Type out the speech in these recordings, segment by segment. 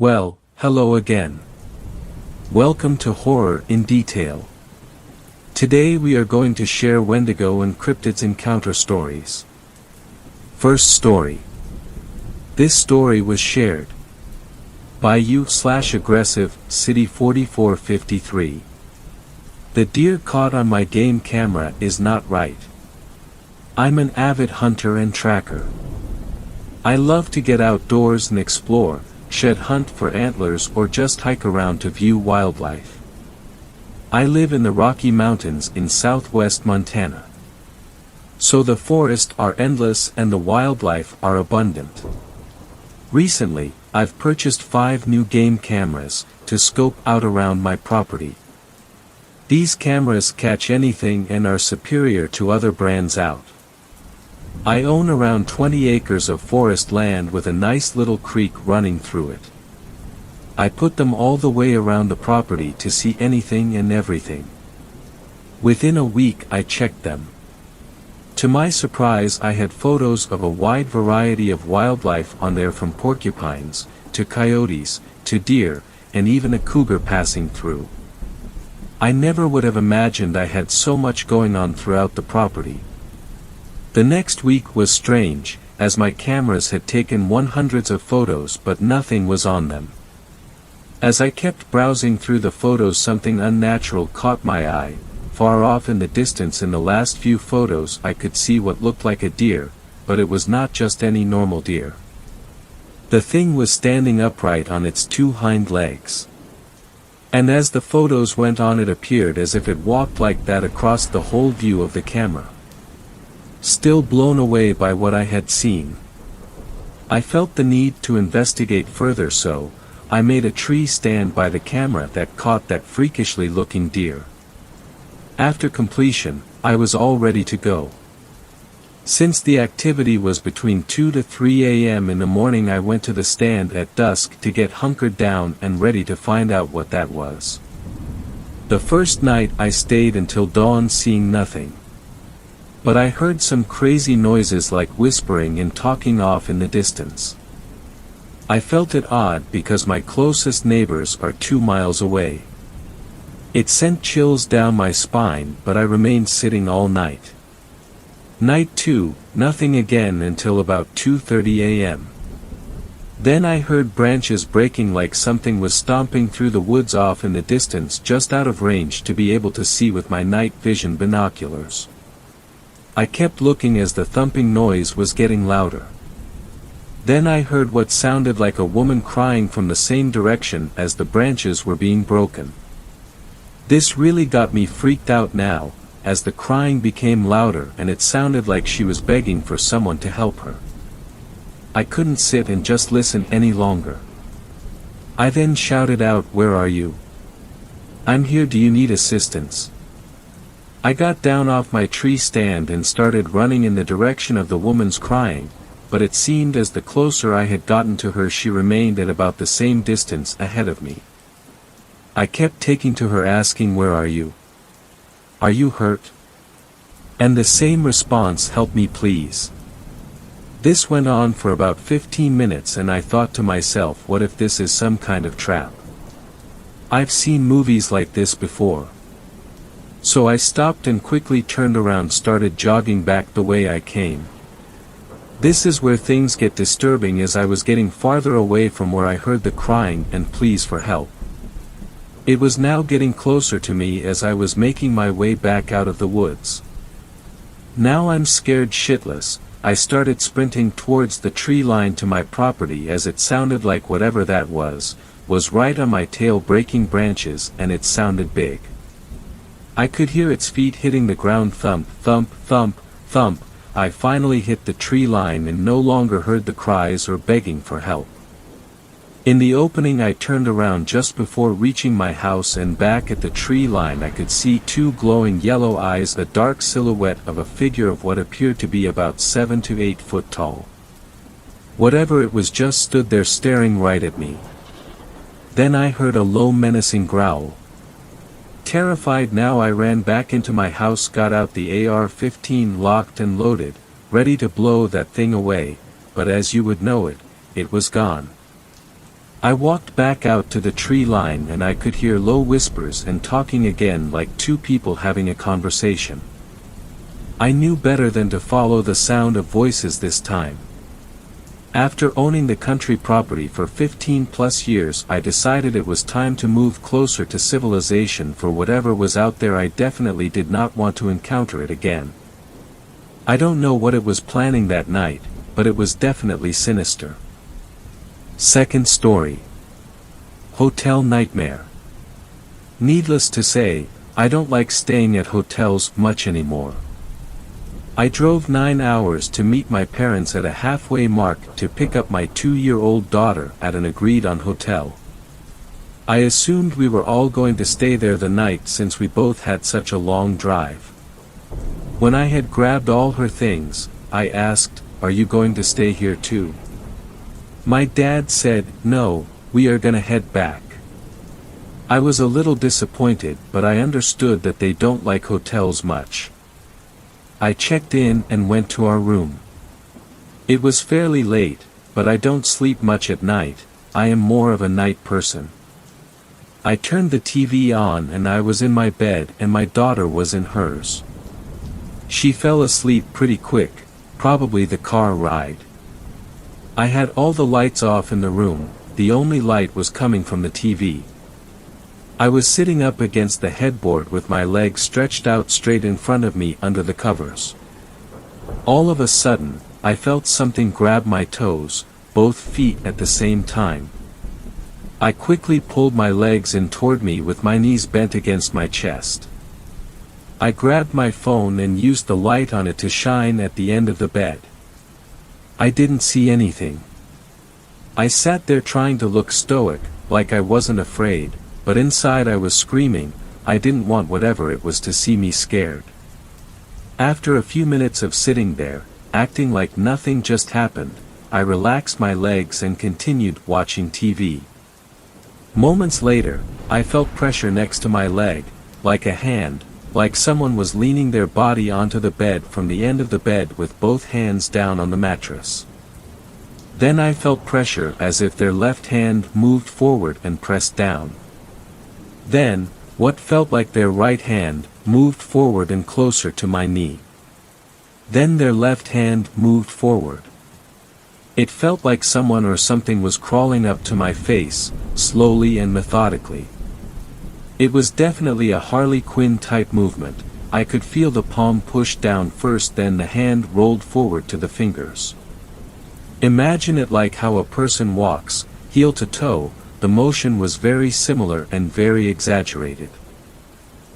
Well, hello again. Welcome to Horror in Detail. Today we are going to share Wendigo and cryptids encounter stories. First story. This story was shared by you/aggressive city 4453. The deer caught on my game camera is not right. I'm an avid hunter and tracker. I love to get outdoors and explore, shed hunt for antlers or just hike around to view wildlife. I live in the Rocky Mountains in southwest Montana. So the forests are endless and the wildlife are abundant. Recently, I've purchased 5 new game cameras to scope out around my property. These cameras catch anything and are superior to other brands out. I own around 20 acres of forest land with a nice little creek running through it. I put them all the way around the property to see anything and everything. Within a week I checked them. To my surprise, I had photos of a wide variety of wildlife on there, from porcupines, to coyotes, to deer, and even a cougar passing through. I never would have imagined I had so much going on throughout the property. The next week was strange, as my cameras had taken hundreds of photos but nothing was on them. As I kept browsing through the photos, something unnatural caught my eye. Far off in the distance in the last few photos I could see what looked like a deer, but it was not just any normal deer. The thing was standing upright on its 2 hind legs. And as the photos went on, it appeared as if it walked like that across the whole view of the camera. Still blown away by what I had seen, I felt the need to investigate further, so I made a tree stand by the camera that caught that freakishly looking deer. After completion, I was all ready to go. Since the activity was between 2 to 3 a.m. in the morning, I went to the stand at dusk to get hunkered down and ready to find out what that was. The first night I stayed until dawn, seeing nothing. But I heard some crazy noises like whispering and talking off in the distance. I felt it odd because my closest neighbors are 2 miles away. It sent chills down my spine, but I remained sitting all night. Night 2, nothing again until about 2:30 a.m. Then I heard branches breaking, like something was stomping through the woods off in the distance, just out of range to be able to see with my night vision binoculars. I kept looking as the thumping noise was getting louder. Then I heard what sounded like a woman crying from the same direction as the branches were being broken. This really got me freaked out now, as the crying became louder and it sounded like she was begging for someone to help her. I couldn't sit and just listen any longer. I then shouted out, "Where are you? I'm here, do you need assistance?" I got down off my tree stand and started running in the direction of the woman's crying, but it seemed as the closer I had gotten to her, she remained at about the same distance ahead of me. I kept taking to her, asking, "Where are you? Are you hurt?" And the same response, "Help me please." This went on for about 15 minutes and I thought to myself, what if this is some kind of trap? I've seen movies like this before. So I stopped and quickly turned around, started jogging back the way I came. This is where things get disturbing, as I was getting farther away from where I heard the crying and pleas for help. It was now getting closer to me as I was making my way back out of the woods. Now I'm scared shitless. I started sprinting towards the tree line to my property, as it sounded like whatever that was right on my tail, breaking branches, and it sounded big. I could hear its feet hitting the ground, thump, thump, thump, thump. I finally hit the tree line and no longer heard the cries or begging for help. In the opening I turned around just before reaching my house, and back at the tree line I could see 2 glowing yellow eyes, a dark silhouette of a figure of what appeared to be about 7 to 8 foot tall. Whatever it was just stood there staring right at me. Then I heard a low, menacing growl. Terrified now, I ran back into my house, got out the AR-15, locked and loaded, ready to blow that thing away, but as you would know it, it was gone. I walked back out to the tree line and I could hear low whispers and talking again like two people having a conversation. I knew better than to follow the sound of voices this time. After owning the country property for 15 plus years, I decided it was time to move closer to civilization, for whatever was out there I definitely did not want to encounter it again. I don't know what it was planning that night, but it was definitely sinister. Second story. Hotel nightmare. Needless to say, I don't like staying at hotels much anymore. I drove 9 hours to meet my parents at a halfway mark to pick up my 2-year-old daughter at an agreed-on hotel. I assumed we were all going to stay there the night since we both had such a long drive. When I had grabbed all her things, I asked, "Are you going to stay here too?" My dad said, "No, we are gonna head back." I was a little disappointed, but I understood that they don't like hotels much. I checked in and went to our room. It was fairly late, but I don't sleep much at night. I am more of a night person. I turned the TV on and I was in my bed and my daughter was in hers. She fell asleep pretty quick, probably the car ride. I had all the lights off in the room, the only light was coming from the TV. I was sitting up against the headboard with my legs stretched out straight in front of me under the covers. All of a sudden, I felt something grab my toes, both feet at the same time. I quickly pulled my legs in toward me with my knees bent against my chest. I grabbed my phone and used the light on it to shine at the end of the bed. I didn't see anything. I sat there trying to look stoic, like I wasn't afraid, but inside I was screaming. I didn't want whatever it was to see me scared. After a few minutes of sitting there, acting like nothing just happened, I relaxed my legs and continued watching TV. Moments later, I felt pressure next to my leg, like a hand, like someone was leaning their body onto the bed from the end of the bed with both hands down on the mattress. Then I felt pressure as if their left hand moved forward and pressed down. Then, what felt like their right hand moved forward and closer to my knee. Then their left hand moved forward. It felt like someone or something was crawling up to my face, slowly and methodically. It was definitely a Harley Quinn type movement. I could feel the palm pushed down first, then the hand rolled forward to the fingers. Imagine it like how a person walks, heel to toe. The motion was very similar and very exaggerated.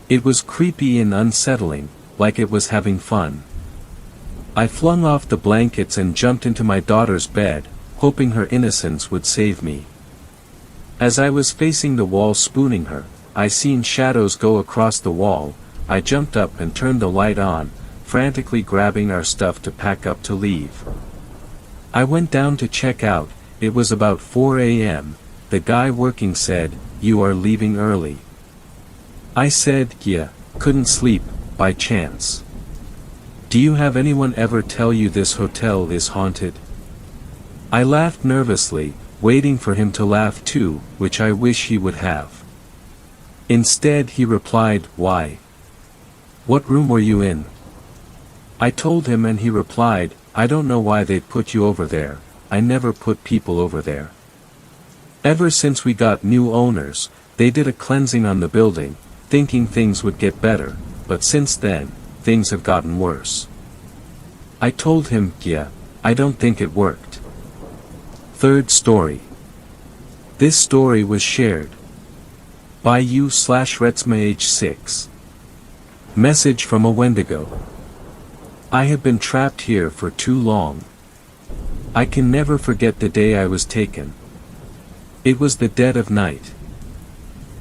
It was creepy and unsettling, like it was having fun. I flung off the blankets and jumped into my daughter's bed, hoping her innocence would save me. As I was facing the wall spooning her, I seen shadows go across the wall. I jumped up and turned the light on, frantically grabbing our stuff to pack up to leave. I went down to check out. It was about 4 a.m. The guy working said, "You are leaving early." I said, "Yeah, couldn't sleep, by chance." "Do you have anyone ever tell you this hotel is haunted?" I laughed nervously, waiting for him to laugh too, which I wish he would have. Instead he replied, "Why? What room were you in?" I told him and he replied, "I don't know why they put you over there. I never put people over there. Ever since we got new owners, they did a cleansing on the building, thinking things would get better, but since then, things have gotten worse." I told him, "Yeah, I don't think it worked." Third story. This story was shared by you/Retsma-Age6. Message from a Wendigo. I have been trapped here for too long. I can never forget the day I was taken. It was the dead of night.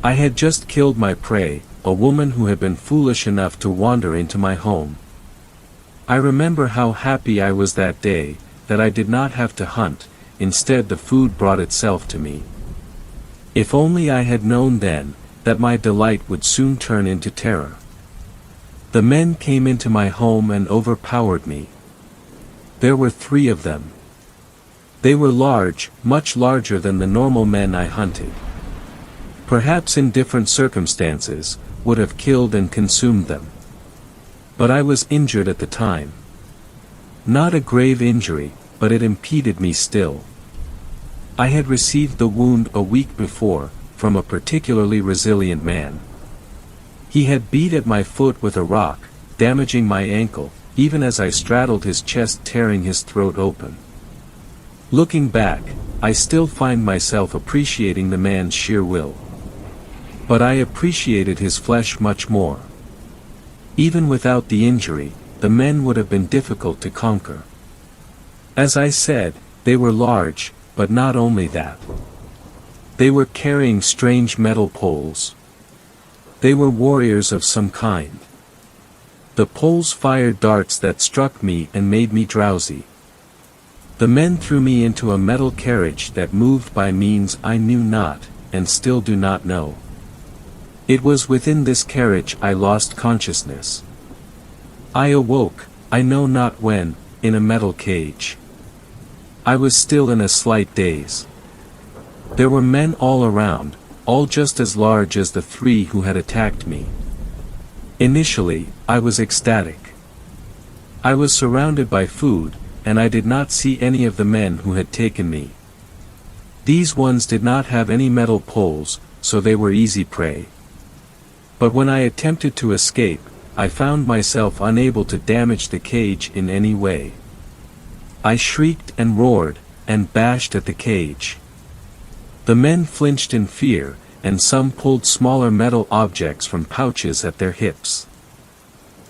I had just killed my prey, a woman who had been foolish enough to wander into my home. I remember how happy I was that day, that I did not have to hunt, instead the food brought itself to me. If only I had known then, that my delight would soon turn into terror. The men came into my home and overpowered me. There were 3 of them. They were large, much larger than the normal men I hunted. Perhaps in different circumstances, would have killed and consumed them. But I was injured at the time. Not a grave injury, but it impeded me still. I had received the wound a week before, from a particularly resilient man. He had beat at my foot with a rock, damaging my ankle, even as I straddled his chest, tearing his throat open. Looking back, I still find myself appreciating the man's sheer will. But I appreciated his flesh much more. Even without the injury, the men would have been difficult to conquer. As I said, they were large, but not only that. They were carrying strange metal poles. They were warriors of some kind. The poles fired darts that struck me and made me drowsy. The men threw me into a metal carriage that moved by means I knew not, and still do not know. It was within this carriage I lost consciousness. I awoke, I know not when, in a metal cage. I was still in a slight daze. There were men all around, all just as large as the three who had attacked me. Initially, I was ecstatic. I was surrounded by food, and I did not see any of the men who had taken me. These ones did not have any metal poles, so they were easy prey. But when I attempted to escape, I found myself unable to damage the cage in any way. I shrieked and roared, and bashed at the cage. The men flinched in fear, and some pulled smaller metal objects from pouches at their hips.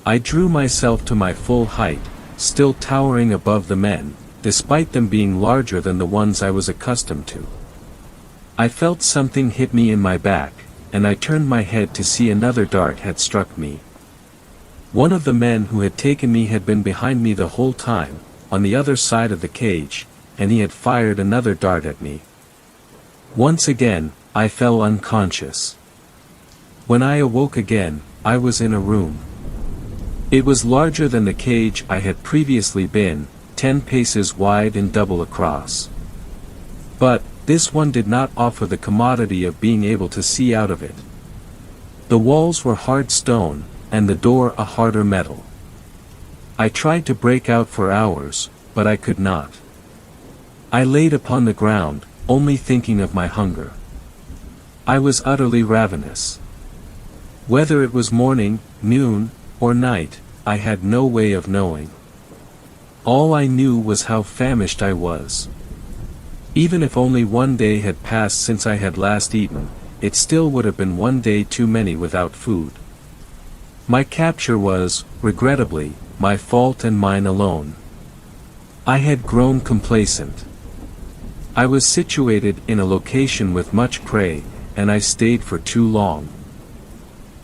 I drew myself to my full height, still towering above the men, despite them being larger than the ones I was accustomed to. I felt something hit me in my back, and I turned my head to see another dart had struck me. One of the men who had taken me had been behind me the whole time, on the other side of the cage, and he had fired another dart at me. Once again, I fell unconscious. When I awoke again, I was in a room. It was larger than the cage I had previously been, 10 paces wide and double across. But, this one did not offer the commodity of being able to see out of it. The walls were hard stone, and the door a harder metal. I tried to break out for hours, but I could not. I laid upon the ground, only thinking of my hunger. I was utterly ravenous. Whether it was morning, noon, or night, I had no way of knowing. All I knew was how famished I was. Even if only one day had passed since I had last eaten, it still would have been one day too many without food. My capture was, regrettably, my fault and mine alone. I had grown complacent. I was situated in a location with much prey, and I stayed for too long.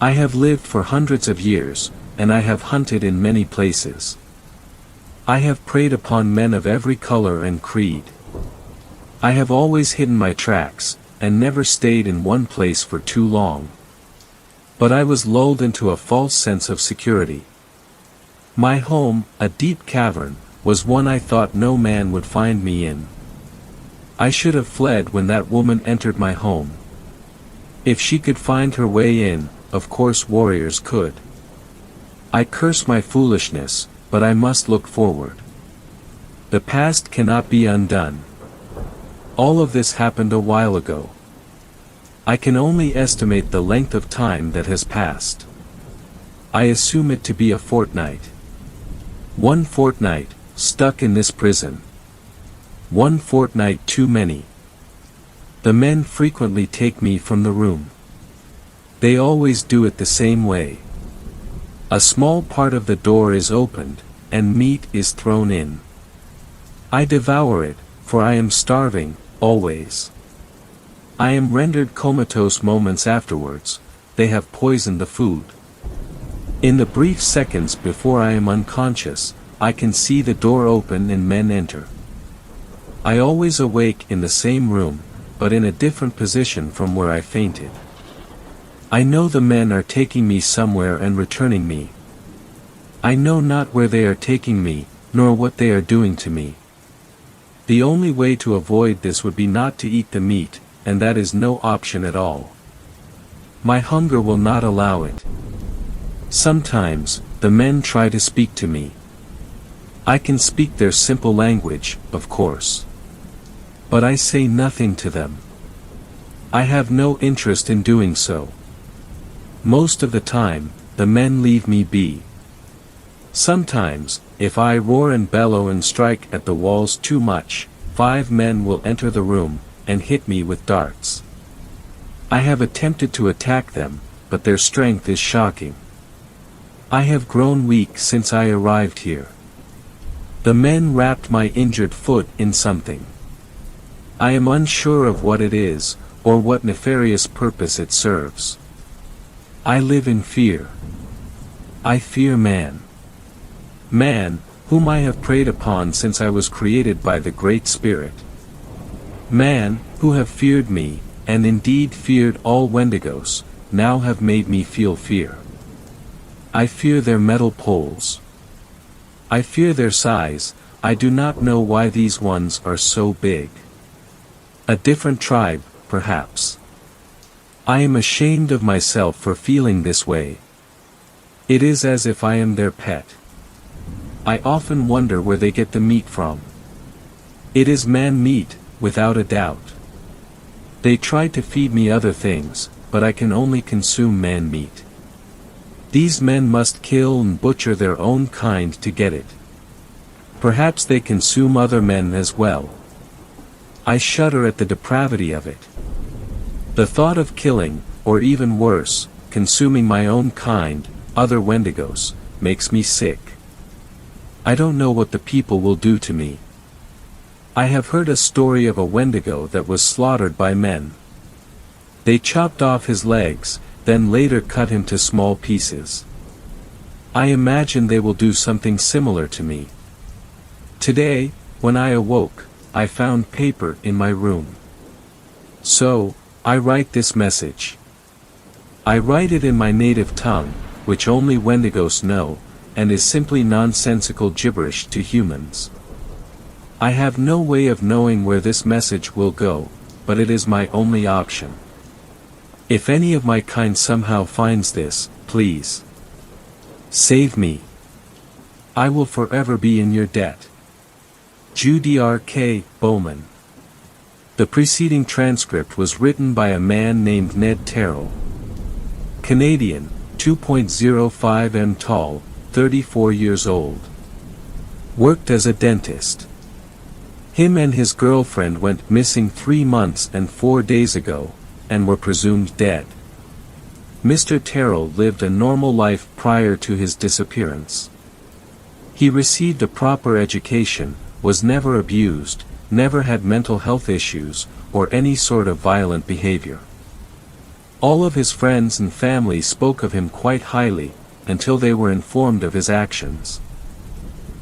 I have lived for hundreds of years, and I have hunted in many places. I have preyed upon men of every color and creed. I have always hidden my tracks, and never stayed in one place for too long. But I was lulled into a false sense of security. My home, a deep cavern, was one I thought no man would find me in. I should have fled when that woman entered my home. If she could find her way in, of course warriors could. I curse my foolishness, but I must look forward. The past cannot be undone. All of this happened a while ago. I can only estimate the length of time that has passed. I assume it to be a fortnight. 1 fortnight, stuck in this prison. 1 fortnight too many. The men frequently take me from the room. They always do it the same way. A small part of the door is opened, and meat is thrown in. I devour it, for I am starving, always. I am rendered comatose moments afterwards. They have poisoned the food. In the brief seconds before I am unconscious, I can see the door open and men enter. I always awake in the same room, but in a different position from where I fainted. I know the men are taking me somewhere and returning me. I know not where they are taking me, nor what they are doing to me. The only way to avoid this would be not to eat the meat, and that is no option at all. My hunger will not allow it. Sometimes, the men try to speak to me. I can speak their simple language, of course. But I say nothing to them. I have no interest in doing so. Most of the time, the men leave me be. Sometimes, if I roar and bellow and strike at the walls too much, 5 men will enter the room, and hit me with darts. I have attempted to attack them, but their strength is shocking. I have grown weak since I arrived here. The men wrapped my injured foot in something. I am unsure of what it is, or what nefarious purpose it serves. I live in fear. I fear man. Man, whom I have preyed upon since I was created by the Great Spirit. Man, who have feared me, and indeed feared all Wendigos, now have made me feel fear. I fear their metal poles. I fear their size. I do not know why these ones are so big. A different tribe, perhaps. I am ashamed of myself for feeling this way. It is as if I am their pet. I often wonder where they get the meat from. It is man meat, without a doubt. They try to feed me other things, but I can only consume man meat. These men must kill and butcher their own kind to get it. Perhaps they consume other men as well. I shudder at the depravity of it. The thought of killing, or even worse, consuming my own kind, other Wendigos, makes me sick. I don't know what the people will do to me. I have heard a story of a Wendigo that was slaughtered by men. They chopped off his legs, then later cut him to small pieces. I imagine they will do something similar to me. Today, when I awoke, I found paper in my room. So, I write this message. I write it in my native tongue, which only Wendigos know, and is simply nonsensical gibberish to humans. I have no way of knowing where this message will go, but it is my only option. If any of my kind somehow finds this, please save me. I will forever be in your debt. Judy R.K. Bowman. The preceding transcript was written by a man named Ned Terrell. Canadian, 2.05 m tall, 34 years old. Worked as a dentist. Him and his girlfriend went missing 3 months and 4 days ago, and were presumed dead. Mr. Terrell lived a normal life prior to his disappearance. He received a proper education, was never abused, never had mental health issues, or any sort of violent behavior. All of his friends and family spoke of him quite highly, until they were informed of his actions.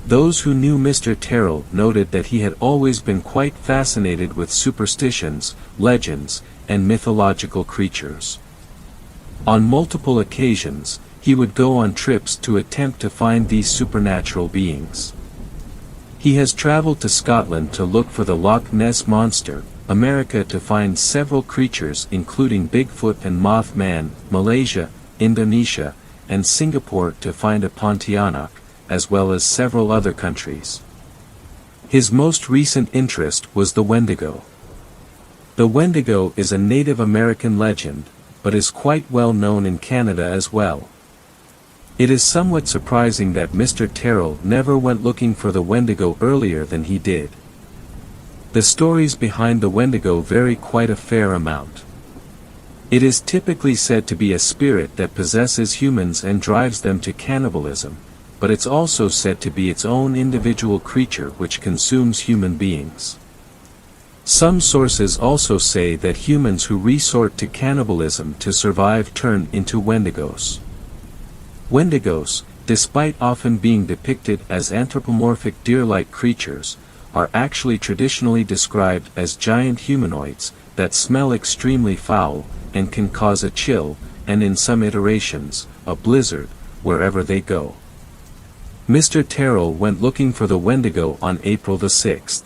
Those who knew Mr. Terrell noted that he had always been quite fascinated with superstitions, legends, and mythological creatures. On multiple occasions, he would go on trips to attempt to find these supernatural beings. He has traveled to Scotland to look for the Loch Ness Monster, America to find several creatures including Bigfoot and Mothman, Malaysia, Indonesia, and Singapore to find a Pontianak, as well as several other countries. His most recent interest was the Wendigo. The Wendigo is a Native American legend, but is quite well known in Canada as well. It is somewhat surprising that Mr. Terrell never went looking for the Wendigo earlier than he did. The stories behind the Wendigo vary quite a fair amount. It is typically said to be a spirit that possesses humans and drives them to cannibalism, but it's also said to be its own individual creature which consumes human beings. Some sources also say that humans who resort to cannibalism to survive turn into Wendigos. Wendigos, despite often being depicted as anthropomorphic deer-like creatures, are actually traditionally described as giant humanoids that smell extremely foul, and can cause a chill, and in some iterations, a blizzard, wherever they go. Mr. Terrell went looking for the Wendigo on April the 6th.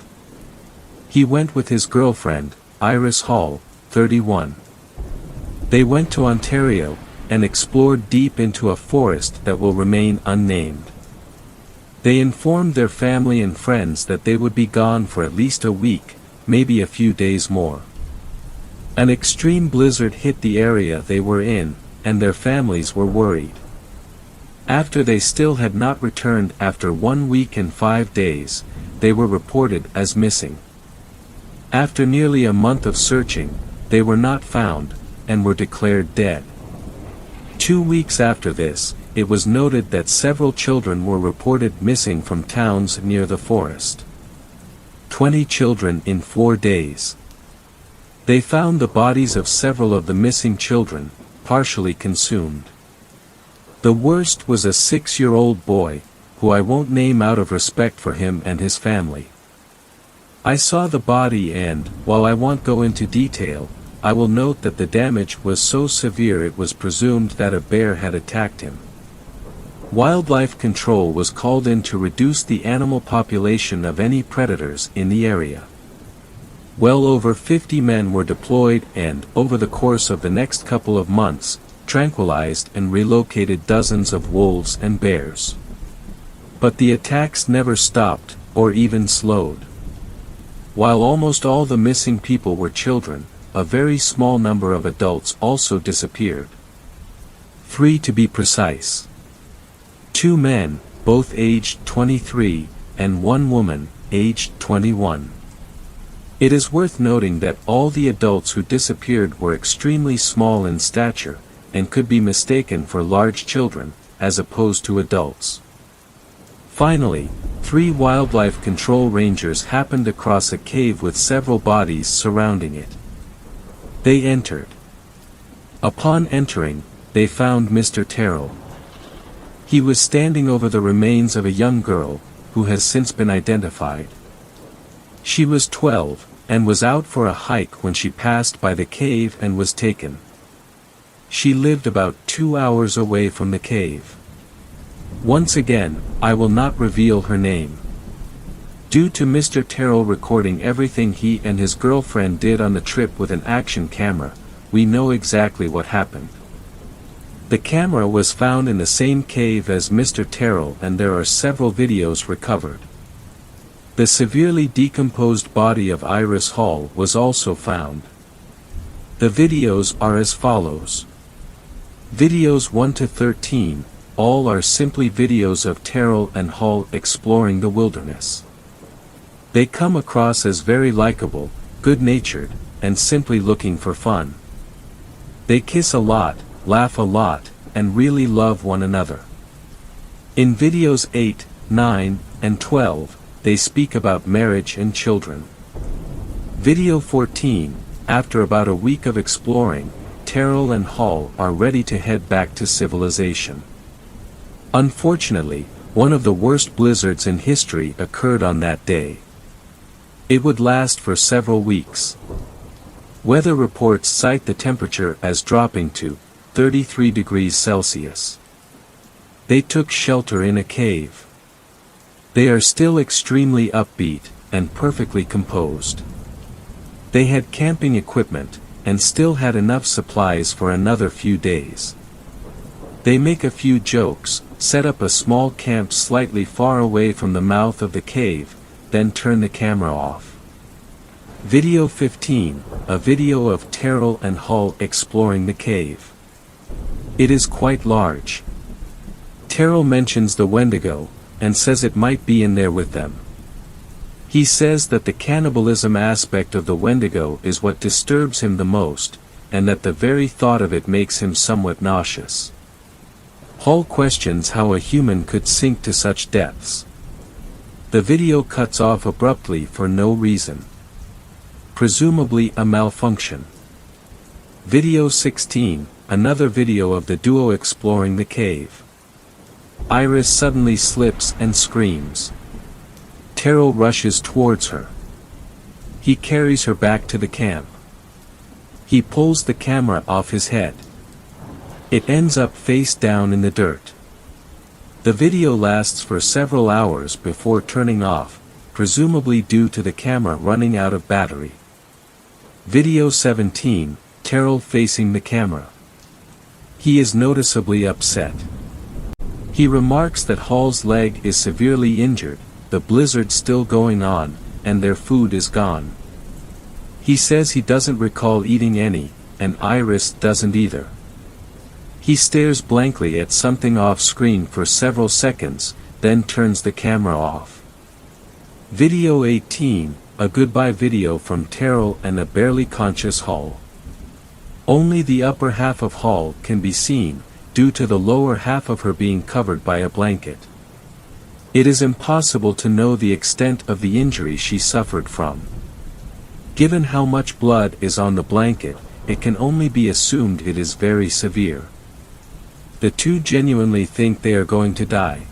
He went with his girlfriend, Iris Hall, 31. They went to Ontario, and explored deep into a forest that will remain unnamed. They informed their family and friends that they would be gone for at least a week, maybe a few days more. An extreme blizzard hit the area they were in, and their families were worried. After they still had not returned after 1 week and 5 days, they were reported as missing. After nearly a month of searching, they were not found, and were declared dead. 2 weeks after this, it was noted that several children were reported missing from towns near the forest. 20 children in 4 days. They found the bodies of several of the missing children, partially consumed. The worst was a 6-year-old boy, who I won't name out of respect for him and his family. I saw the body and, while I won't go into detail, I will note that the damage was so severe it was presumed that a bear had attacked him. Wildlife control was called in to reduce the animal population of any predators in the area. Well over 50 men were deployed and, over the course of the next couple of months, tranquilized and relocated dozens of wolves and bears. But the attacks never stopped, or even slowed. While almost all the missing people were children, a very small number of adults also disappeared. 3 to be precise. 2 men, both aged 23, and 1 woman, aged 21. It is worth noting that all the adults who disappeared were extremely small in stature, and could be mistaken for large children, as opposed to adults. Finally, 3 wildlife control rangers happened across a cave with several bodies surrounding it. They entered. Upon entering, they found Mr. Terrell. He was standing over the remains of a young girl, who has since been identified. She was 12, and was out for a hike when she passed by the cave and was taken. She lived about 2 hours away from the cave. Once again, I will not reveal her name. Due to Mr. Terrell recording everything he and his girlfriend did on the trip with an action camera, we know exactly what happened. The camera was found in the same cave as Mr. Terrell, and there are several videos recovered. The severely decomposed body of Iris Hall was also found. The videos are as follows. Videos 1 to 13, all are simply videos of Terrell and Hall exploring the wilderness. They come across as very likable, good-natured, and simply looking for fun. They kiss a lot, laugh a lot, and really love one another. In videos 8, 9, and 12, they speak about marriage and children. Video 14, after about a week of exploring, Terrell and Hall are ready to head back to civilization. Unfortunately, one of the worst blizzards in history occurred on that day. It would last for several weeks. Weather reports cite the temperature as dropping to 33 degrees Celsius. They took shelter in a cave. They are still extremely upbeat, and perfectly composed. They had camping equipment, and still had enough supplies for another few days. They make a few jokes, set up a small camp slightly far away from the mouth of the cave, then turn the camera off. Video 15, a video of Terrell and Hall exploring the cave. It is quite large. Terrell mentions the Wendigo, and says it might be in there with them. He says that the cannibalism aspect of the Wendigo is what disturbs him the most, and that the very thought of it makes him somewhat nauseous. Hall questions how a human could sink to such depths. The video cuts off abruptly for no reason. Presumably a malfunction. Video 16, another video of the duo exploring the cave. Iris suddenly slips and screams. Terrell rushes towards her. He carries her back to the camp. He pulls the camera off his head. It ends up face down in the dirt. The video lasts for several hours before turning off, presumably due to the camera running out of battery. Video 17, Terrell facing the camera. He is noticeably upset. He remarks that Hall's leg is severely injured, the blizzard still going on, and their food is gone. He says he doesn't recall eating any, and Iris doesn't either. He stares blankly at something off-screen for several seconds, then turns the camera off. Video 18, a goodbye video from Terrell and a barely conscious Hall. Only the upper half of Hall can be seen, due to the lower half of her being covered by a blanket. It is impossible to know the extent of the injury she suffered from. Given how much blood is on the blanket, it can only be assumed it is very severe. The two genuinely think they are going to die.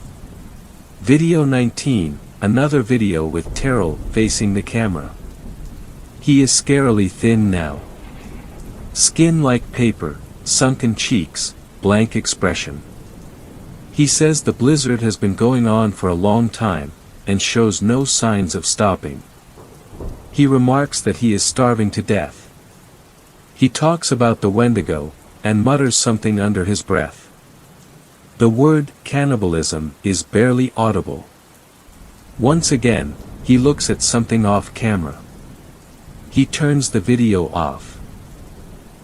Video 19, another video with Terrell facing the camera. He is scarily thin now. Skin like paper, sunken cheeks, blank expression. He says the blizzard has been going on for a long time, and shows no signs of stopping. He remarks that he is starving to death. He talks about the Wendigo, and mutters something under his breath. The word cannibalism is barely audible. Once again, he looks at something off camera. He turns the video off.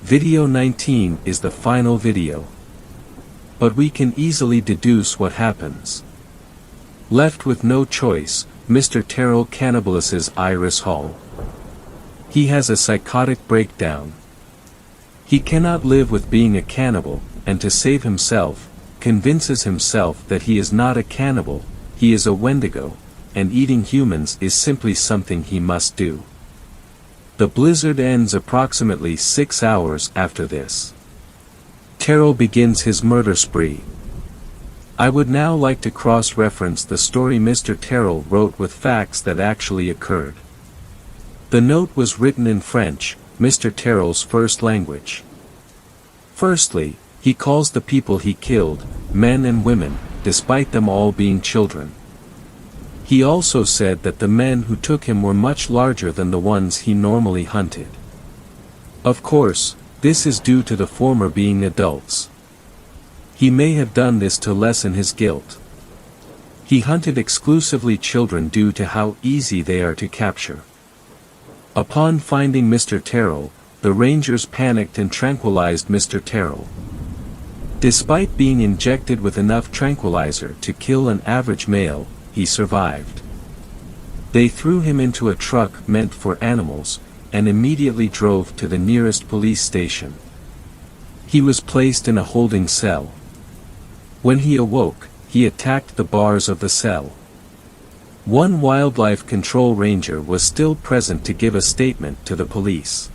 Video 19 is the final video. But we can easily deduce what happens. Left with no choice, Mr. Terrell cannibalizes Iris Hall. He has a psychotic breakdown. He cannot live with being a cannibal, and to save himself, convinces himself that he is not a cannibal, he is a Wendigo, and eating humans is simply something he must do. The blizzard ends approximately 6 hours after this. Terrell begins his murder spree. I would now like to cross-reference the story Mr. Terrell wrote with facts that actually occurred. The note was written in French, Mr. Terrell's first language. Firstly, he calls the people he killed, men and women, despite them all being children. He also said that the men who took him were much larger than the ones he normally hunted. Of course, this is due to the former being adults. He may have done this to lessen his guilt. He hunted exclusively children due to how easy they are to capture. Upon finding Mr. Terrell, the rangers panicked and tranquilized Mr. Terrell. Despite being injected with enough tranquilizer to kill an average male, he survived. They threw him into a truck meant for animals, and immediately drove to the nearest police station. He was placed in a holding cell. When he awoke, he attacked the bars of the cell. One wildlife control ranger was still present to give a statement to the police.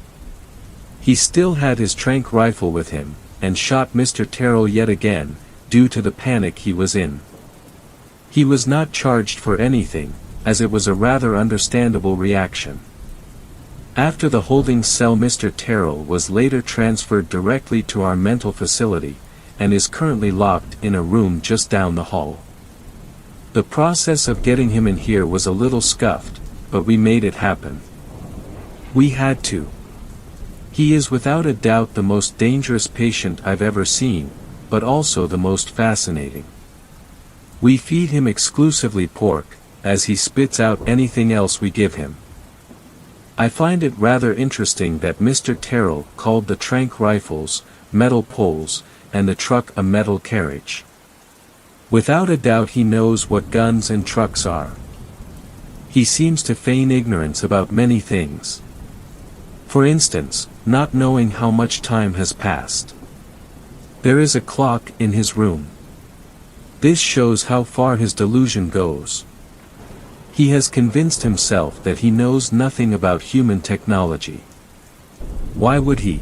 He still had his tranq rifle with him, and shot Mr. Terrell yet again, due to the panic he was in. He was not charged for anything, as it was a rather understandable reaction. After the holding cell, Mr. Terrell was later transferred directly to our mental facility, and is currently locked in a room just down the hall. The process of getting him in here was a little scuffed, but we made it happen. We had to. He is without a doubt the most dangerous patient I've ever seen, but also the most fascinating. We feed him exclusively pork, as he spits out anything else we give him. I find it rather interesting that Mr. Terrell called the tranq rifles metal poles, and the truck a metal carriage. Without a doubt he knows what guns and trucks are. He seems to feign ignorance about many things. For instance, not knowing how much time has passed. There is a clock in his room. This shows how far his delusion goes. He has convinced himself that he knows nothing about human technology. Why would he?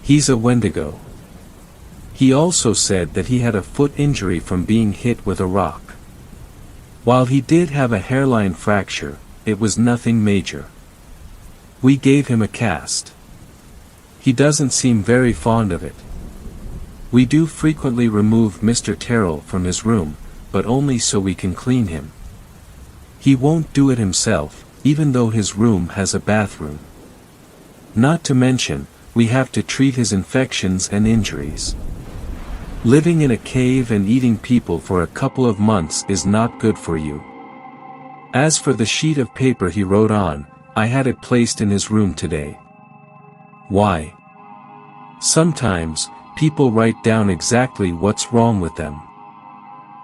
He's a Wendigo. He also said that he had a foot injury from being hit with a rock. While he did have a hairline fracture, it was nothing major. We gave him a cast. He doesn't seem very fond of it. We do frequently remove Mr. Terrell from his room, but only so we can clean him. He won't do it himself, even though his room has a bathroom. Not to mention, we have to treat his infections and injuries. Living in a cave and eating people for a couple of months is not good for you. As for the sheet of paper he wrote on, I had it placed in his room today. Why? Sometimes, people write down exactly what's wrong with them.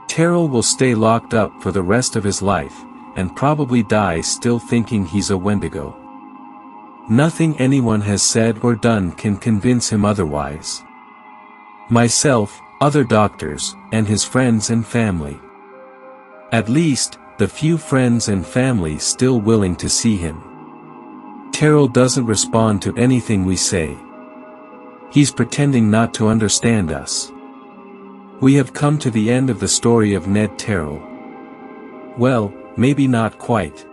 Terrell will stay locked up for the rest of his life, and probably die still thinking he's a Wendigo. Nothing anyone has said or done can convince him otherwise. Myself, other doctors, and his friends and family. At least, the few friends and family still willing to see him. Terrell doesn't respond to anything we say. He's pretending not to understand us. We have come to the end of the story of Ned Terrell. Well, maybe not quite.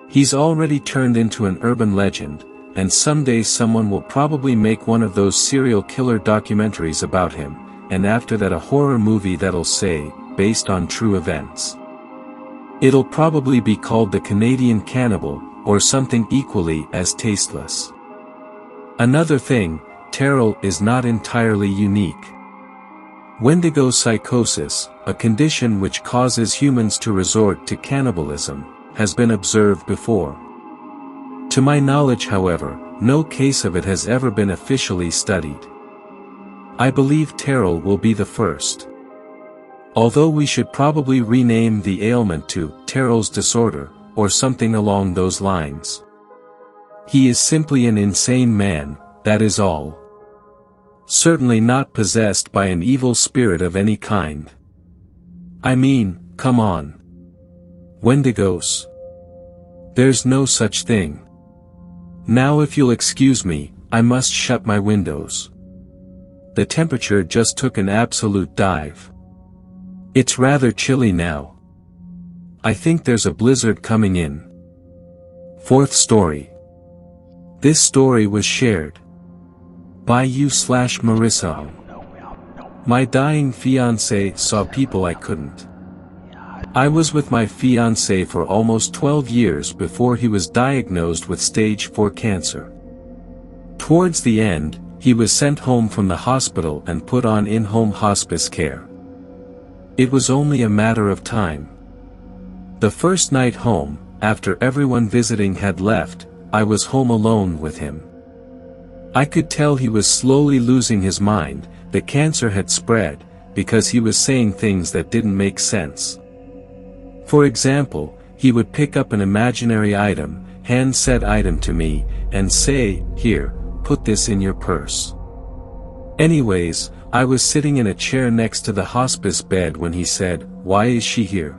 He's already turned into an urban legend, and someday someone will probably make one of those serial killer documentaries about him, and after that a horror movie that'll say, based on true events. It'll probably be called The Canadian Cannibal, or something equally as tasteless. Another thing, Terrell is not entirely unique. Wendigo psychosis, a condition which causes humans to resort to cannibalism, has been observed before. To my knowledge, however, no case of it has ever been officially studied. I believe Terrell will be the first. Although we should probably rename the ailment to Terrell's disorder, or something along those lines. He is simply an insane man, that is all. Certainly not possessed by an evil spirit of any kind. I mean, come on. Wendigos. There's no such thing. Now if you'll excuse me, I must shut my windows. The temperature just took an absolute dive. It's rather chilly now. I think there's a blizzard coming in. Fourth story. This story was shared by you/Marissa. My dying fiancé saw people I couldn't. I was with my fiancé for almost 12 years before he was diagnosed with stage 4 cancer. Towards the end, he was sent home from the hospital and put on in-home hospice care. It was only a matter of time. The first night home, after everyone visiting had left, I was home alone with him. I could tell he was slowly losing his mind. The cancer had spread, because he was saying things that didn't make sense. For example, he would pick up an imaginary item, hand said item to me, and say, "Here, put this in your purse." Anyways, I was sitting in a chair next to the hospice bed when he said, "Why is she here?"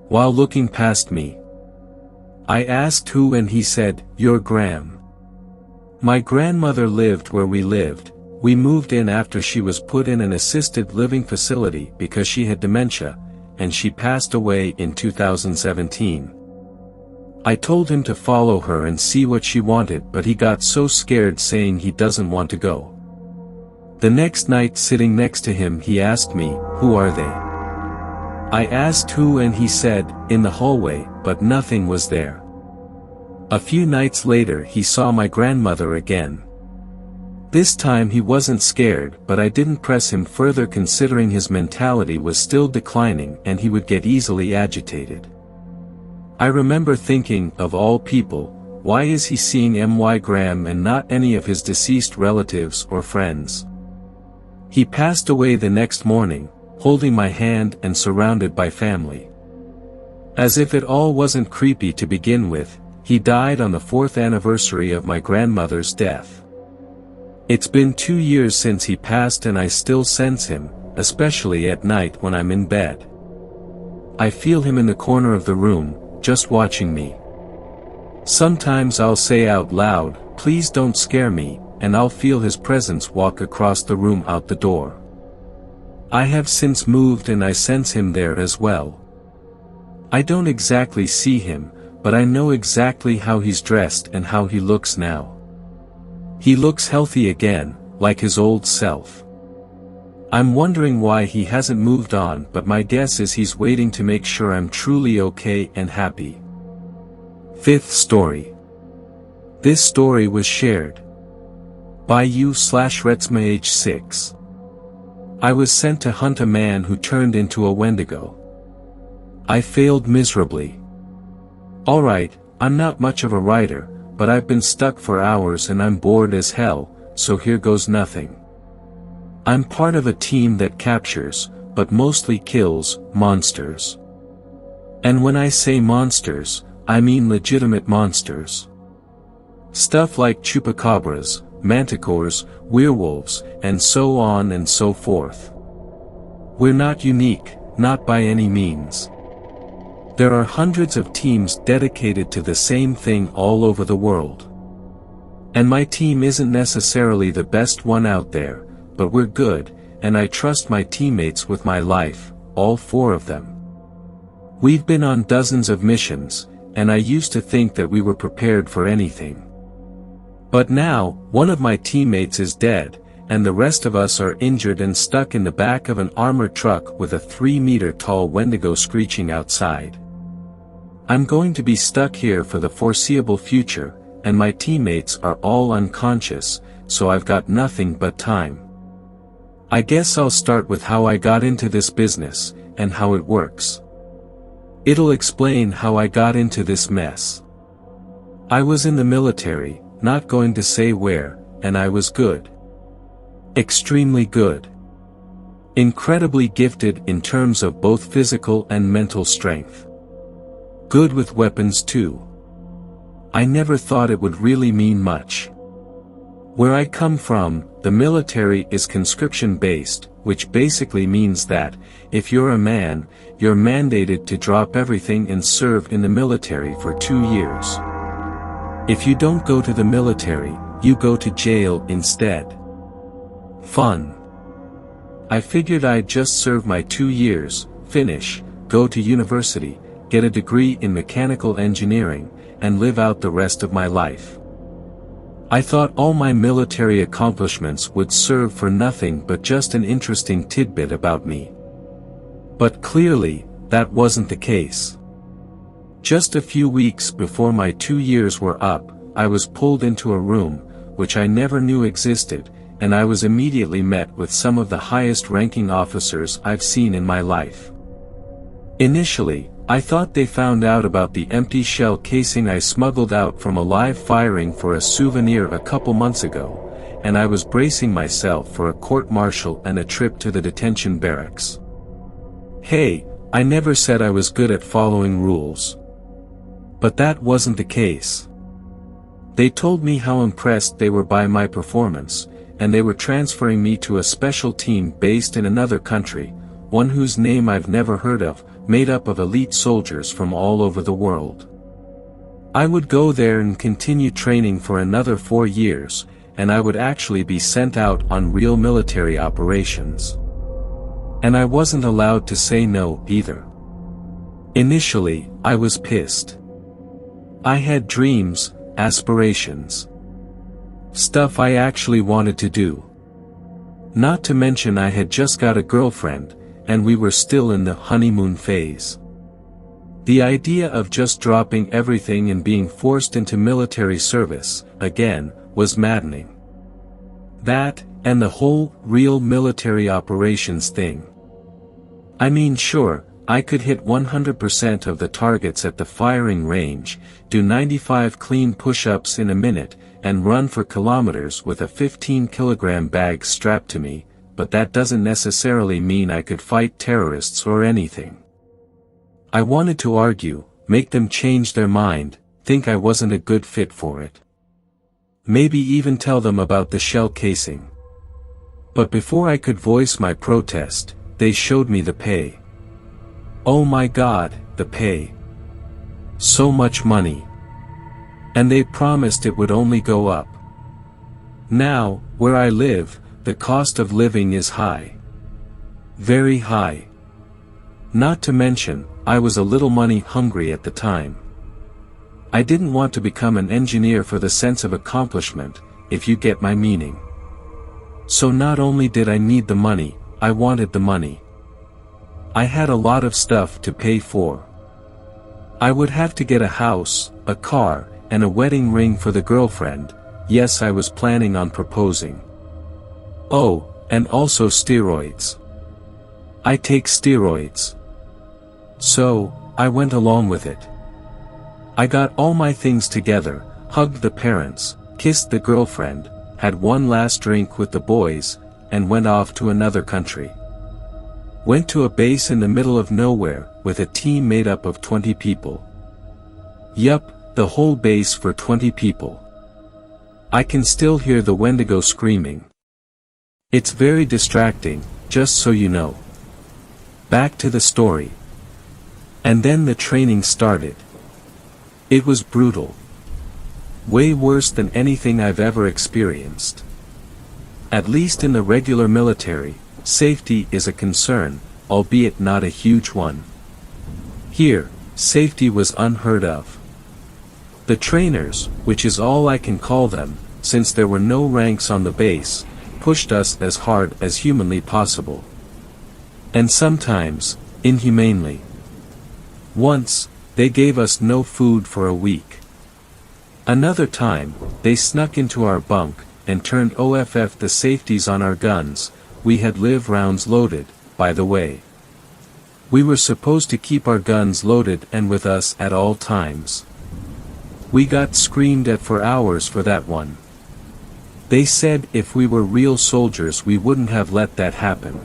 While looking past me. I asked who and he said, "Your Gram." My grandmother lived where we lived. We moved in after she was put in an assisted living facility because she had dementia, and she passed away in 2017. I told him to follow her and see what she wanted, but he got so scared saying he doesn't want to go. The next night sitting next to him he asked me, "Who are they?" I asked who and he said, "In the hallway," but nothing was there. A few nights later he saw my grandmother again. This time he wasn't scared, but I didn't press him further considering his mentality was still declining and he would get easily agitated. I remember thinking, of all people, why is he seeing My Graham and not any of his deceased relatives or friends? He passed away the next morning, holding my hand and surrounded by family. As if it all wasn't creepy to begin with, he died on the 4th anniversary of my grandmother's death. It's been 2 years since he passed and I still sense him, especially at night when I'm in bed. I feel him in the corner of the room, just watching me. Sometimes I'll say out loud, "Please don't scare me," and I'll feel his presence walk across the room out the door. I have since moved and I sense him there as well. I don't exactly see him, but I know exactly how he's dressed and how he looks now. He looks healthy again, like his old self. I'm wondering why he hasn't moved on, but my guess is he's waiting to make sure I'm truly okay and happy. Fifth story. This story was shared by you/Retsma age 6. I was sent to hunt a man who turned into a Wendigo. I failed miserably. Alright, I'm not much of a writer, but I've been stuck for hours and I'm bored as hell, so here goes nothing. I'm part of a team that captures, but mostly kills, monsters. And when I say monsters, I mean legitimate monsters. Stuff like chupacabras, manticores, werewolves, and so on and so forth. We're not unique, not by any means. There are hundreds of teams dedicated to the same thing all over the world. And my team isn't necessarily the best one out there, but we're good, and I trust my teammates with my life, all 4 of them. We've been on dozens of missions, and I used to think that we were prepared for anything. But now, one of my teammates is dead, and the rest of us are injured and stuck in the back of an armored truck with a 3-meter-tall Wendigo screeching outside. I'm going to be stuck here for the foreseeable future, and my teammates are all unconscious, so I've got nothing but time. I guess I'll start with how I got into this business, and how it works. It'll explain how I got into this mess. I was in the military, not going to say where, and I was good. Extremely good. Incredibly gifted in terms of both physical and mental strength. Good with weapons too. I never thought it would really mean much. Where I come from, the military is conscription-based, which basically means that, if you're a man, you're mandated to drop everything and serve in the military for 2 years. If you don't go to the military, you go to jail instead. Fun. I figured I'd just serve my 2 years, finish, go to university, get a degree in mechanical engineering, and live out the rest of my life. I thought all my military accomplishments would serve for nothing but just an interesting tidbit about me. But clearly, that wasn't the case. Just a few weeks before my 2 years were up, I was pulled into a room, which I never knew existed, and I was immediately met with some of the highest-ranking officers I've seen in my life. Initially, I thought they found out about the empty shell casing I smuggled out from a live firing for a souvenir a couple months ago, and I was bracing myself for a court-martial and a trip to the detention barracks. Hey, I never said I was good at following rules. But that wasn't the case. They told me how impressed they were by my performance, and they were transferring me to a special team based in another country, one whose name I've never heard of, made up of elite soldiers from all over the world. I would go there and continue training for another 4 years, and I would actually be sent out on real military operations. And I wasn't allowed to say no, either. Initially, I was pissed. I had dreams, aspirations. Stuff I actually wanted to do. Not to mention I had just got a girlfriend, and we were still in the honeymoon phase. The idea of just dropping everything and being forced into military service, again, was maddening. That, and the whole, real military operations thing. I mean sure, I could hit 100% of the targets at the firing range, do 95 clean push-ups in a minute, and run for kilometers with a 15-kilogram bag strapped to me, but that doesn't necessarily mean I could fight terrorists or anything. I wanted to argue, make them change their mind, think I wasn't a good fit for it. Maybe even tell them about the shell casing. But before I could voice my protest, they showed me the pay. Oh my God, the pay. So much money. And they promised it would only go up. Now, where I live, the cost of living is high. Very high. Not to mention, I was a little money hungry at the time. I didn't want to become an engineer for the sense of accomplishment, if you get my meaning. So not only did I need the money, I wanted the money. I had a lot of stuff to pay for. I would have to get a house, a car, and a wedding ring for the girlfriend. Yes, I was planning on proposing. Oh, and also steroids. I take steroids. So, I went along with it. I got all my things together, hugged the parents, kissed the girlfriend, had one last drink with the boys, and went off to another country. Went to a base in the middle of nowhere, with a team made up of 20 people. Yup, the whole base for 20 people. I can still hear the Wendigo screaming. It's very distracting, just so you know. Back to the story. And then the training started. It was brutal. Way worse than anything I've ever experienced. At least in the regular military, safety is a concern, albeit not a huge one. Here, safety was unheard of. The trainers, which is all I can call them, since there were no ranks on the base, pushed us as hard as humanly possible. And sometimes, inhumanely. Once, they gave us no food for a week. Another time, they snuck into our bunk, and turned off the safeties on our guns. We had live rounds loaded, by the way. We were supposed to keep our guns loaded and with us at all times. We got screamed at for hours for that one. They said if we were real soldiers we wouldn't have let that happen.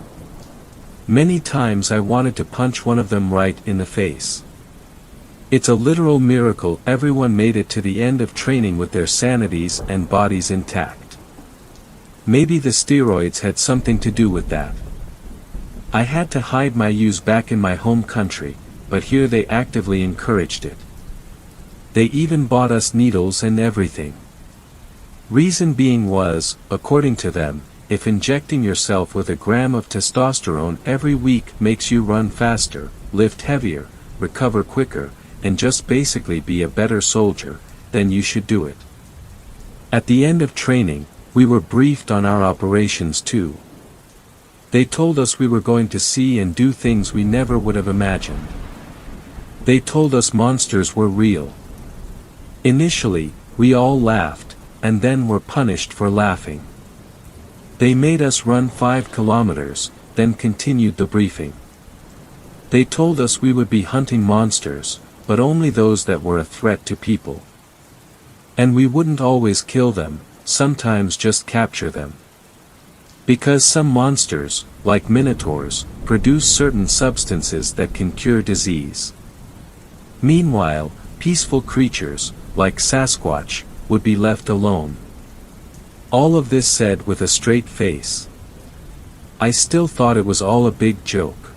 Many times I wanted to punch one of them right in the face. It's a literal miracle everyone made it to the end of training with their sanities and bodies intact. Maybe the steroids had something to do with that. I had to hide my use back in my home country, but here they actively encouraged it. They even bought us needles and everything. Reason being was, according to them, if injecting yourself with a gram of testosterone every week makes you run faster, lift heavier, recover quicker, and just basically be a better soldier, then you should do it. At the end of training, we were briefed on our operations too. They told us we were going to see and do things we never would have imagined. They told us monsters were real. Initially, we all laughed, and then were punished for laughing. They made us run 5 kilometers, then continued the briefing. They told us we would be hunting monsters, but only those that were a threat to people. And we wouldn't always kill them, sometimes just capture them. Because some monsters, like minotaurs, produce certain substances that can cure disease. Meanwhile, peaceful creatures, like Sasquatch, would be left alone. All of this said with a straight face. I still thought it was all a big joke.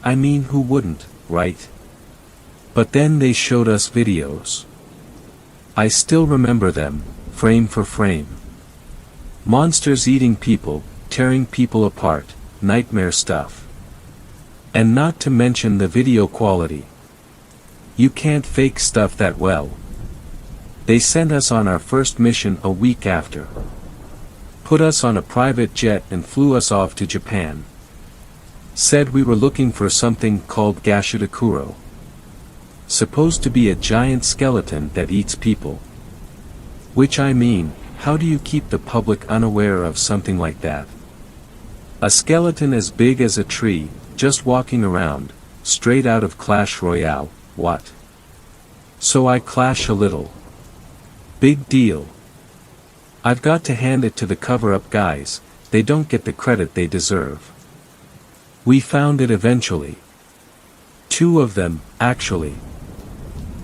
I mean, who wouldn't, right? But then they showed us videos. I still remember them, frame for frame. Monsters eating people, tearing people apart, nightmare stuff. And not to mention the video quality. You can't fake stuff that well. They sent us on our first mission a week after. Put us on a private jet and flew us off to Japan. Said we were looking for something called Gashidakuro. Supposed to be a giant skeleton that eats people. Which I mean, how do you keep the public unaware of something like that? A skeleton as big as a tree, just walking around, straight out of Clash Royale, what? So I clash a little. Big deal. I've got to hand it to the cover-up guys, they don't get the credit they deserve. We found it eventually. 2 of them, actually.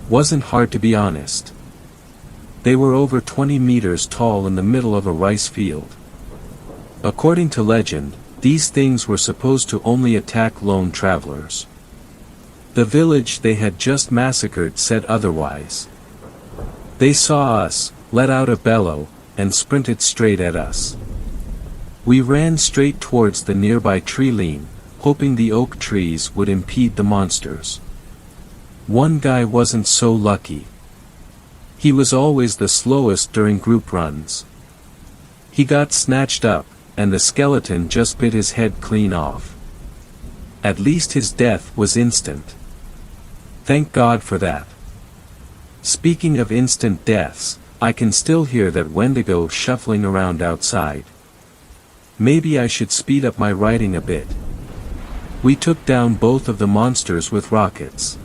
Wasn't hard to be honest. They were over 20 meters tall in the middle of a rice field. According to legend, these things were supposed to only attack lone travelers. The village they had just massacred said otherwise. They saw us, let out a bellow, and sprinted straight at us. We ran straight towards the nearby tree line, hoping the oak trees would impede the monsters. One guy wasn't so lucky. He was always the slowest during group runs. He got snatched up, and the skeleton just bit his head clean off. At least his death was instant. Thank God for that. Speaking of instant deaths, I can still hear that Wendigo shuffling around outside. Maybe I should speed up my writing a bit. We took down both of the monsters with rockets.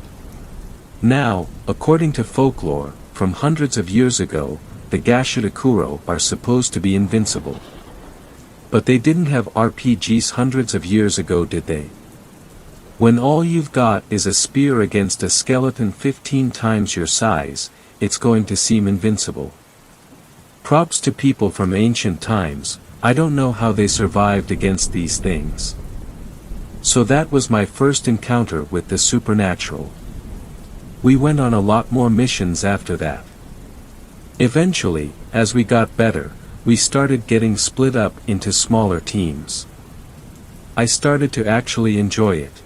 Now, according to folklore, from hundreds of years ago, the Gashitakuro are supposed to be invincible. But they didn't have RPGs hundreds of years ago, did they? When all you've got is a spear against a skeleton 15 times your size, it's going to seem invincible. Props to people from ancient times, I don't know how they survived against these things. So that was my first encounter with the supernatural. We went on a lot more missions after that. Eventually, as we got better, we started getting split up into smaller teams. I started to actually enjoy it.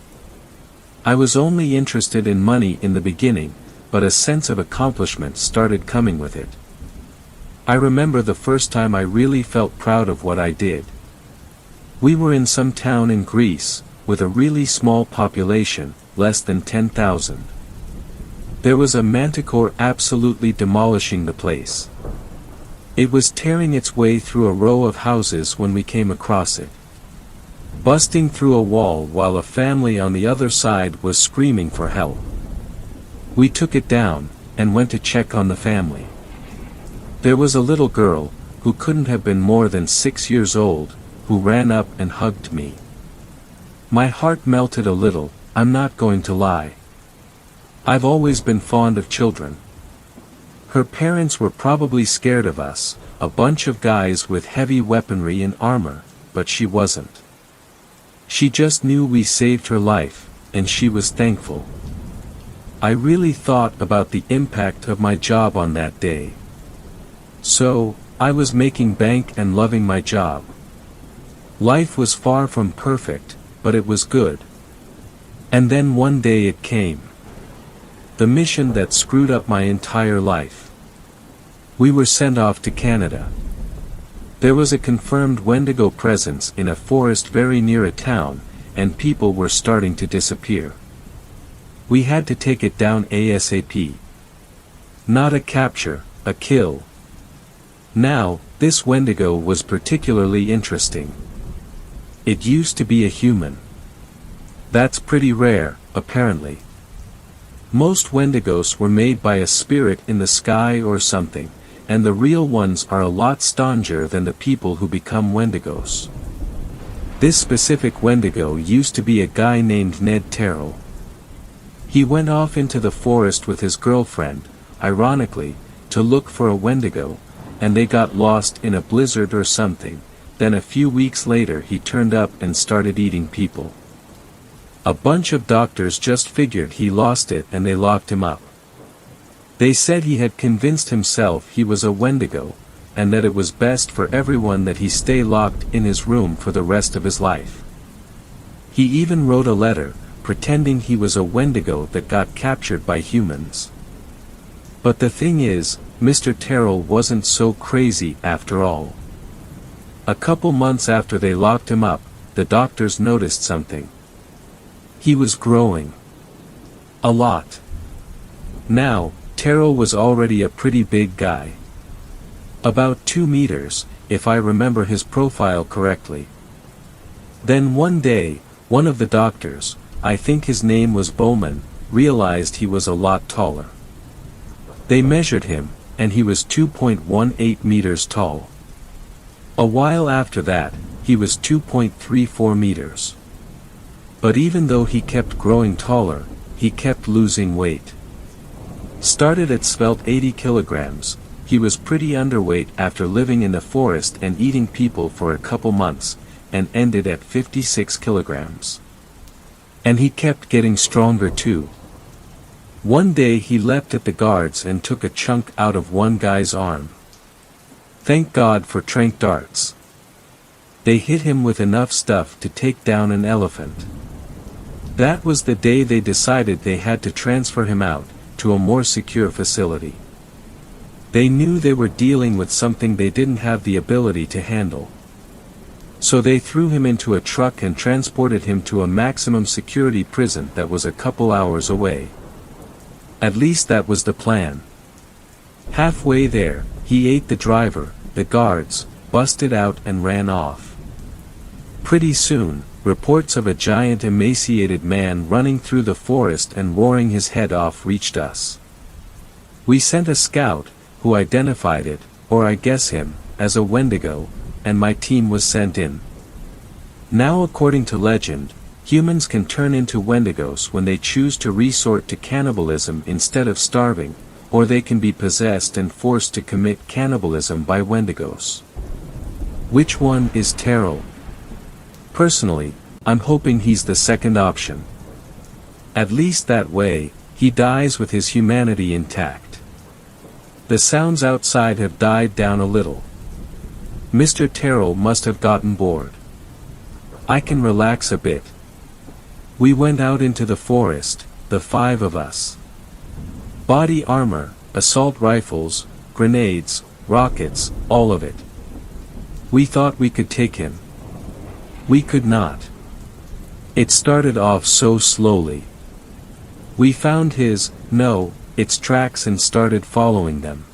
I was only interested in money in the beginning, but a sense of accomplishment started coming with it. I remember the first time I really felt proud of what I did. We were in some town in Greece, with a really small population, less than 10,000. There was a manticore absolutely demolishing the place. It was tearing its way through a row of houses when we came across it, busting through a wall while a family on the other side was screaming for help. We took it down, and went to check on the family. There was a little girl, who couldn't have been more than 6 years old, who ran up and hugged me. My heart melted a little, I'm not going to lie. I've always been fond of children. Her parents were probably scared of us, a bunch of guys with heavy weaponry and armor, but she wasn't. She just knew we saved her life, and she was thankful. I really thought about the impact of my job on that day. So, I was making bank and loving my job. Life was far from perfect, but it was good. And then one day it came. The mission that screwed up my entire life. We were sent off to Canada. There was a confirmed Wendigo presence in a forest very near a town, and people were starting to disappear. We had to take it down ASAP. Not a capture, a kill. Now, this Wendigo was particularly interesting. It used to be a human. That's pretty rare, apparently. Most Wendigos were made by a spirit in the sky or something, and the real ones are a lot stauncher than the people who become Wendigos. This specific Wendigo used to be a guy named Ned Terrell. He went off into the forest with his girlfriend, ironically, to look for a Wendigo, and they got lost in a blizzard or something. Then a few weeks later he turned up and started eating people. A bunch of doctors just figured he lost it and they locked him up. They said he had convinced himself he was a Wendigo, and that it was best for everyone that he stay locked in his room for the rest of his life. He even wrote a letter, pretending he was a Wendigo that got captured by humans. But the thing is, Mr. Terrell wasn't so crazy after all. A couple months after they locked him up, the doctors noticed something. He was growing. A lot. Now, Terrell was already a pretty big guy. About 2 meters, if I remember his profile correctly. Then one day, one of the doctors, I think his name was Bowman, realized he was a lot taller. They measured him, and he was 2.18 meters tall. A while after that, he was 2.34 meters. But even though he kept growing taller, he kept losing weight. Started at svelte 80 kilograms, he was pretty underweight after living in the forest and eating people for a couple months, and ended at 56 kilograms. And he kept getting stronger too. One day he leapt at the guards and took a chunk out of one guy's arm. Thank God for tranq darts. They hit him with enough stuff to take down an elephant. That was the day they decided they had to transfer him out, to a more secure facility. They knew they were dealing with something they didn't have the ability to handle. So they threw him into a truck and transported him to a maximum security prison that was a couple hours away. At least that was the plan. Halfway there, he ate the driver, the guards, busted out and ran off. Pretty soon, reports of a giant emaciated man running through the forest and roaring his head off reached us. We sent a scout, who identified it, or I guess him, as a Wendigo, and my team was sent in. Now according to legend, humans can turn into Wendigos when they choose to resort to cannibalism instead of starving, or they can be possessed and forced to commit cannibalism by Wendigos. Which one is Terrell? Personally, I'm hoping he's the second option. At least that way, he dies with his humanity intact. The sounds outside have died down a little. Mr. Terrell must have gotten bored. I can relax a bit. We went out into the forest, the 5 of us. Body armor, assault rifles, grenades, rockets, all of it. We thought we could take him. We could not. It started off so slowly. We found its tracks and started following them.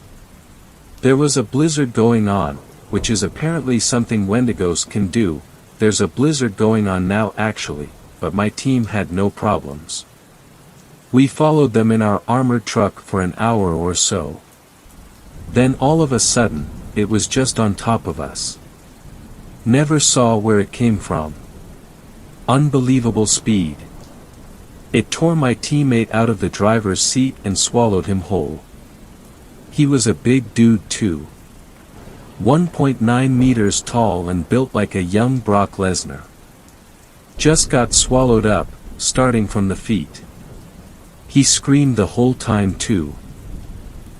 There was a blizzard going on, which is apparently something Wendigos can do. There's a blizzard going on now actually, but my team had no problems. We followed them in our armored truck for an hour or so. Then all of a sudden, it was just on top of us. Never saw where it came from. Unbelievable speed. It tore my teammate out of the driver's seat and swallowed him whole. He was a big dude too. 1.9 meters tall and built like a young Brock Lesnar. Just got swallowed up, starting from the feet. He screamed the whole time too.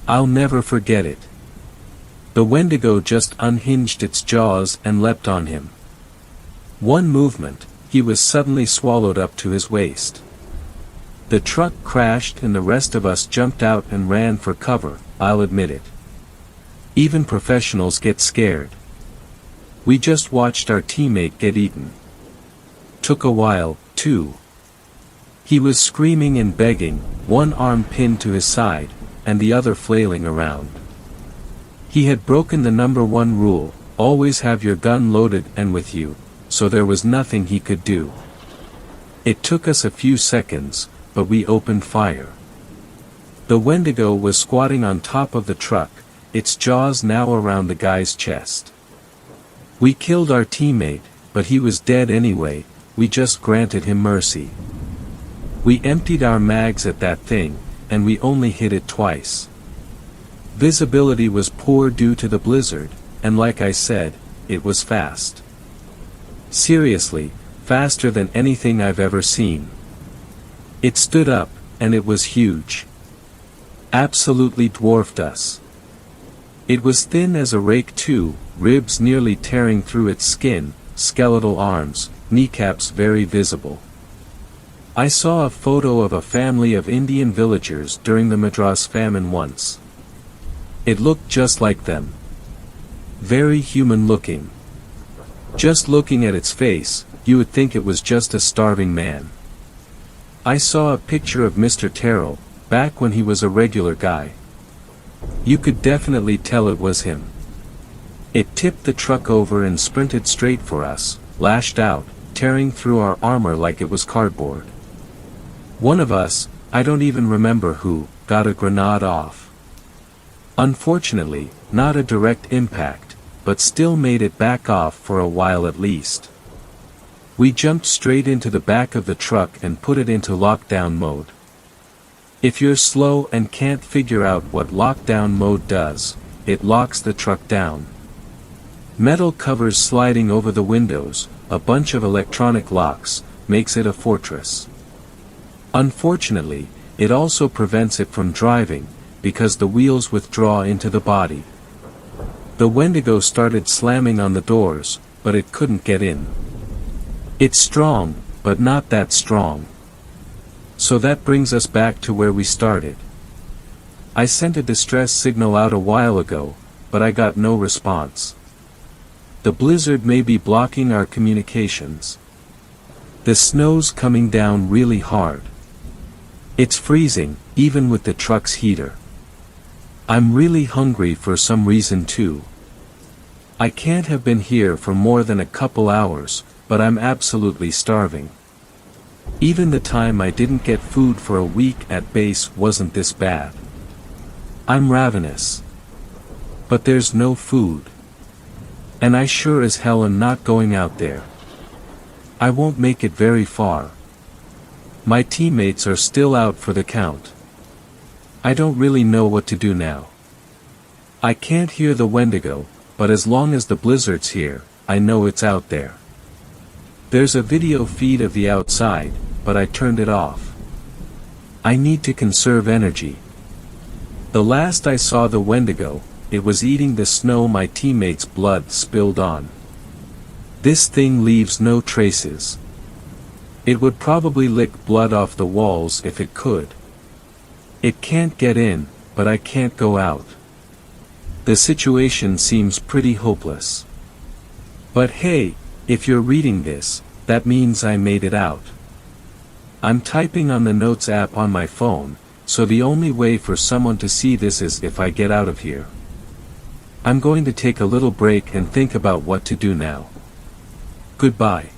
I'll never forget it. The Wendigo just unhinged its jaws and leapt on him. One movement, he was suddenly swallowed up to his waist. The truck crashed and the rest of us jumped out and ran for cover, I'll admit it. Even professionals get scared. We just watched our teammate get eaten. Took a while, too. He was screaming and begging, one arm pinned to his side, and the other flailing around. He had broken the #1 rule, always have your gun loaded and with you, so there was nothing he could do. It took us a few seconds, but we opened fire. The Wendigo was squatting on top of the truck, its jaws now around the guy's chest. We killed our teammate, but he was dead anyway, we just granted him mercy. We emptied our mags at that thing, and we only hit it twice. Visibility was poor due to the blizzard, and like I said, it was fast. Seriously, faster than anything I've ever seen. It stood up, and it was huge. Absolutely dwarfed us. It was thin as a rake too, ribs nearly tearing through its skin, skeletal arms, kneecaps very visible. I saw a photo of a family of Indian villagers during the Madras famine once. It looked just like them. Very human looking. Just looking at its face, you would think it was just a starving man. I saw a picture of Mr. Terrell, back when he was a regular guy. You could definitely tell it was him. It tipped the truck over and sprinted straight for us, lashed out, tearing through our armor like it was cardboard. One of us, I don't even remember who, got a grenade off. Unfortunately, not a direct impact, but still made it back off for a while at least. We jumped straight into the back of the truck and put it into lockdown mode. If you're slow and can't figure out what lockdown mode does, it locks the truck down. Metal covers sliding over the windows, a bunch of electronic locks, makes it a fortress. Unfortunately, it also prevents it from driving, because the wheels withdraw into the body. The Wendigo started slamming on the doors, but it couldn't get in. It's strong, but not that strong. So that brings us back to where we started. I sent a distress signal out a while ago, but I got no response. The blizzard may be blocking our communications. The snow's coming down really hard. It's freezing, even with the truck's heater. I'm really hungry for some reason too. I can't have been here for more than a couple hours, but I'm absolutely starving. Even the time I didn't get food for a week at base wasn't this bad. I'm ravenous. But there's no food. And I sure as hell am not going out there. I won't make it very far. My teammates are still out for the count. I don't really know what to do now. I can't hear the Wendigo, but as long as the blizzard's here, I know it's out there. There's a video feed of the outside, but I turned it off. I need to conserve energy. The last I saw the Wendigo, it was eating the snow my teammates' blood spilled on. This thing leaves no traces. It would probably lick blood off the walls if it could. It can't get in, but I can't go out. The situation seems pretty hopeless. But hey, if you're reading this, that means I made it out. I'm typing on the Notes app on my phone, so the only way for someone to see this is if I get out of here. I'm going to take a little break and think about what to do now. Goodbye.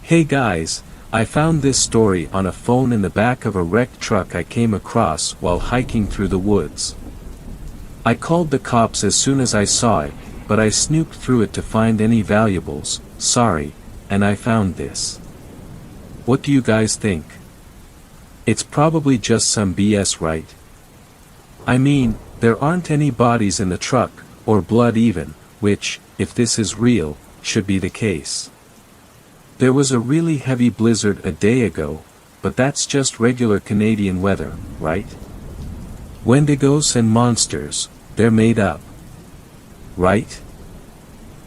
Hey guys, I found this story on a phone in the back of a wrecked truck I came across while hiking through the woods. I called the cops as soon as I saw it, but I snooped through it to find any valuables, sorry, and I found this. What do you guys think? It's probably just some BS, right? I mean, there aren't any bodies in the truck, or blood even, which, if this is real, should be the case. There was a really heavy blizzard a day ago, but that's just regular Canadian weather, right? Wendigos and monsters, they're made up. Right?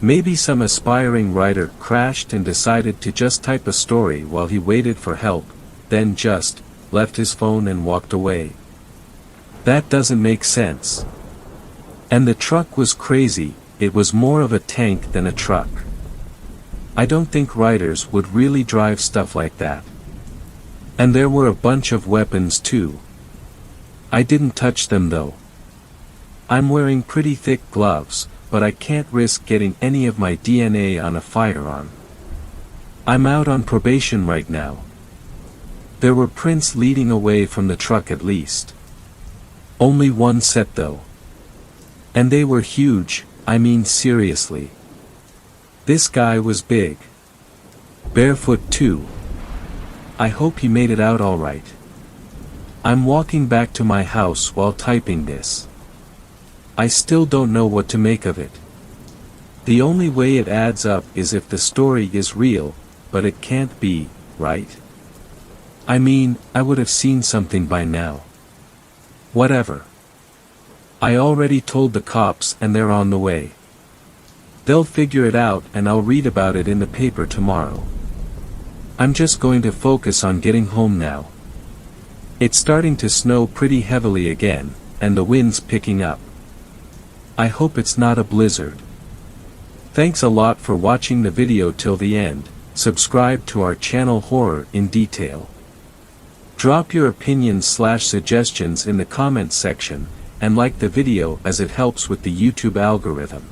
Maybe some aspiring writer crashed and decided to just type a story while he waited for help, then just left his phone and walked away. That doesn't make sense. And the truck was crazy, it was more of a tank than a truck. I don't think writers would really drive stuff like that. And there were a bunch of weapons too. I didn't touch them though. I'm wearing pretty thick gloves, but I can't risk getting any of my DNA on a firearm. I'm out on probation right now. There were prints leading away from the truck at least. Only one set though. And they were huge, I mean seriously. This guy was big. Barefoot too. I hope he made it out alright. I'm walking back to my house while typing this. I still don't know what to make of it. The only way it adds up is if the story is real, but it can't be, right? I mean, I would have seen something by now. Whatever. I already told the cops and they're on the way. They'll figure it out and I'll read about it in the paper tomorrow. I'm just going to focus on getting home now. It's starting to snow pretty heavily again, and the wind's picking up. I hope it's not a blizzard. Thanks a lot for watching the video till the end. Subscribe to our channel Horror in Detail. Drop your opinions/suggestions in the comments section, and like the video as it helps with the YouTube algorithm.